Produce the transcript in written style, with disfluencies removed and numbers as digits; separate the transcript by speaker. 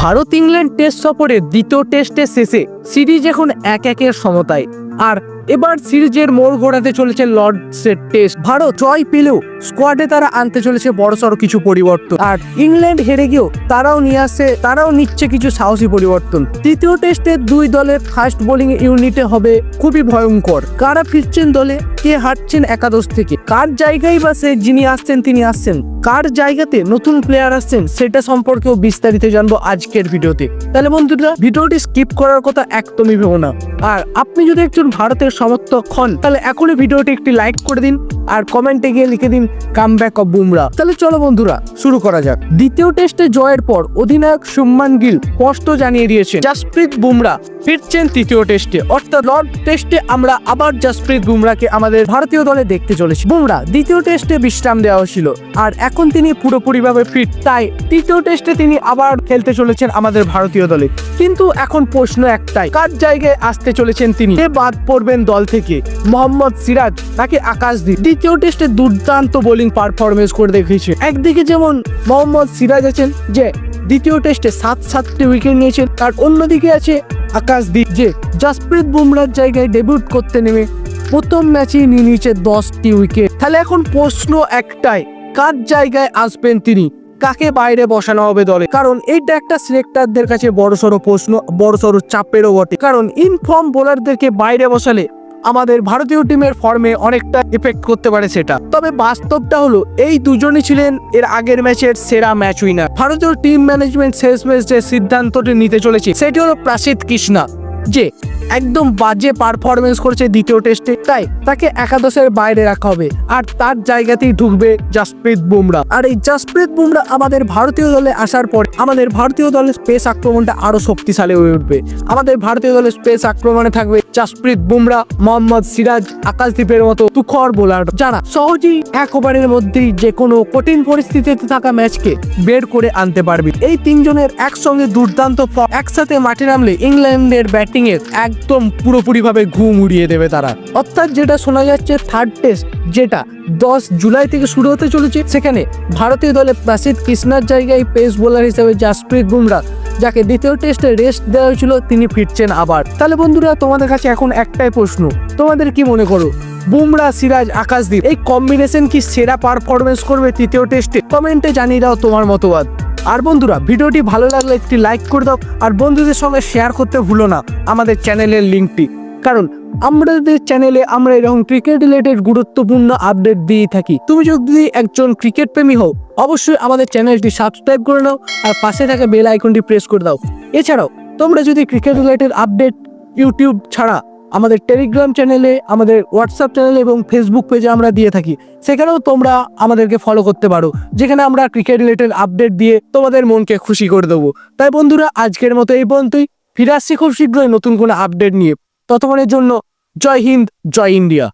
Speaker 1: Bharat England test সফরের দ্বিতীয় টেস্টের শেষে সিরিজ এখন 1-1 সমতায়। আর এবার সিরিজের মোড় ঘোরাতে চলেছে লর্ডসের টেস্ট। ভারত জয় পেলেও স্কোয়াডে তারা আনতে চলেছে বড়সড় কিছু পরিবর্তন, আর ইংল্যান্ড হেরে গিয়েও তারাও নিচ্ছে কিছু সাহসী পরিবর্তন। তৃতীয় টেস্টে দুই দলের ফাস্ট বোলিং ইউনিটে হবে খুবই ভয়ঙ্কর। কারা ফিরছেন দলে, কে হাঁটছেন একাদশ থেকে, কার জায়গায় বা যিনি আসছেন তিনি আসছেন, কার জায়গাতে নতুন প্লেয়ার আসছেন সেটা সম্পর্কেও বিস্তারিত জানবো আজকের ভিডিওতে। তাহলে বন্ধুরা, ভিডিওটি স্কিপ করার কথা একদমই ভেবো না। আর আপনি যদি একজন ভারতের সমর্থক হন তাহলে এখনই ভিডিওটি একটি লাইক করে দিন আর কমেন্টে গিয়ে লিখে দিন কামব্যাক অফ বুমরা। তাহলে চলো বন্ধুরা, শুরু করা যাক। দ্বিতীয় টেস্টে জয়ের পর অধিনায়ক শুভমান গিল স্পষ্ট জানিয়ে দিয়েছেন জাসপ্রীত বুমরা ফিরছেন তৃতীয় টেস্টে, অর্থাৎ লর্ড টেস্টে আমরা আবার জাসপ্রীত বুমরাকে আমাদের ভারতীয় দলে দেখতে চলেছি। বুমরা দ্বিতীয় টেস্টে বিশ্রাম দেওয়া হয়েছিল আর এখন তিনি পুরোপুরিভাবে ফিট, তাই তৃতীয় টেস্টে তিনি আবার খেলতে চলেছেন আমাদের ভারতীয় দলে। কিন্তু এখন প্রশ্ন একটাই, কার জায়গায় আসতে চলেছেন তিনি, কে বাদ পড়বেন দল থেকে, মোহাম্মদ সিরাজ নাকি আকাশদীপ? দ্বিতীয় টেস্টে দুর্দান্ত বোলিং পারফরমেন্স করে দেখিয়েছে। একদিকে যেমন মোহাম্মদ সিরাজ আছেন যে দ্বিতীয় টেস্টে 7-7টি উইকেট নিয়েছেন, আর অন্যদিকে আছে আকাশদীপ যে জাসপ্রীত বুমরার জায়গায় ডেবিউট করতে নেমে প্রথম ম্যাচেই নিয়ে নিয়েছে 10টি উইকেট। তাহলে এখন প্রশ্ন একটাই, কার জায়গায় আসবেন তিনি, কাকে বাইরে বসানো হবে দলে? কারণ এইটা একটা সিলেক্টরদের কাছে বড়সড় প্রশ্ন, বড়সড় চাপেরও বটে। কারণ ইনফর্ম বোলারদেরকে বাইরে বসালে আমাদের ভারতীয় টিমের ফর্মে অনেকটা এফেক্ট করতে পারে সেটা। তবে বাস্তবটা হলো এই দুজনই ছিলেন এর আগের ম্যাচের সেরা ম্যাচ উইনার। ভারতীয় টিম ম্যানেজমেন্ট শেষ ম্যাচে সিদ্ধান্তটি নিতে চলেছে সেটি হলো প্রসিদ্ধ কৃষ্ণা, যে একদম বাজে পারফরমেন্স করেছে দ্বিতীয় টেস্টে, তাই তাকে একাদশের বাইরে রাখা হবে আর তার জায়গাতেই ঢুকবে জাসপ্রীত বুমরা। আর এই জাসপ্রীত বুমরা আমাদের ভারতীয় দলে আসার পর আমাদের ভারতীয় দলের স্পেস আক্রমণটা আরো শক্তিশালী হয়ে উঠবে। আমাদের ভারতীয় দলের স্পেস আক্রমণে থাকবে জাসপ্রীত বুমরা, মোহাম্মদ সিরাজ, আকাশদীপের মতো তুখর বোলার, যারা সহজেই এক ওভারের মধ্যেই যে কোনো কঠিন পরিস্থিতিতে থাকা ম্যাচকে বের করে আনতে পারবে। এই তিনজনের একসঙ্গে দুর্দান্ত ফর্ম একসাথে মাঠে নামলে ইংল্যান্ডের ব্যাটিং এর একদম পুরোপুরি ভাবে ঘুম উড়িয়ে দেবে তারা। অর্থাৎ যেটা শোনা যাচ্ছে, থার্ড টেস্ট যেটা 10 জুলাই থেকে শুরু হতে চলেছে, সেখানে ভারতীয় দলে প্রসিদ্ধ কৃষ্ণার জায়গায় পেস বোলার হিসেবে জাসপ্রীত বুমরা, যাকে দ্বিতীয় টেস্টে রেস্ট দেওয়া হয়েছিল, তিনি ফিরছেন আবার। তাহলে বন্ধুরা, তোমাদের কাছে এখন একটাই প্রশ্ন, তোমাদের কি মনে করো বুমরা, সিরাজ, আকাশদীপ এই কম্বিনেশন কি সেরা পারফরমেন্স করবে তৃতীয় টেস্টে? কমেন্টে জানিয়ে দাও তোমার মতবাদ। আর বন্ধুরা, ভিডিওটি ভালো লাগলে একটি লাইক করে দাও আর বন্ধুদের সঙ্গে শেয়ার করতে ভুলো না আমাদের চ্যানেলের লিঙ্কটি। কারণ আমাদের চ্যানেলে আমরা এরকম ক্রিকেট রিলেটেড গুরুত্বপূর্ণ আপডেট দিয়ে থাকি। তুমি যদি একজন ক্রিকেট প্রেমী হও, অবশ্যই আমাদের চ্যানেলটি সাবস্ক্রাইব করে নাও আর পাশে থাকা বেল আইকনটি প্রেস করে দাও। এছাড়াও তোমরা যদি ক্রিকেট রিলেটেড আপডেট ইউটিউব ছাড়া আমাদের টেলিগ্রাম চ্যানেলে, আমাদের হোয়াটসঅ্যাপ চ্যানেলে এবং ফেসবুক পেজে আমরা দিয়ে থাকি, সেখানেও তোমরা আমাদেরকে ফলো করতে পারো, যেখানে আমরা ক্রিকেট রিলেটেড আপডেট দিয়ে তোমাদের মনকে খুশি করে দেবো। তাই বন্ধুরা, আজকের মতো এই পর্যন্তই। ফিরে আসছি খুব শীঘ্রই নতুন কোনো আপডেট নিয়ে। ততক্ষণের জন্য জয় হিন্দ, জয় ইন্ডিয়া।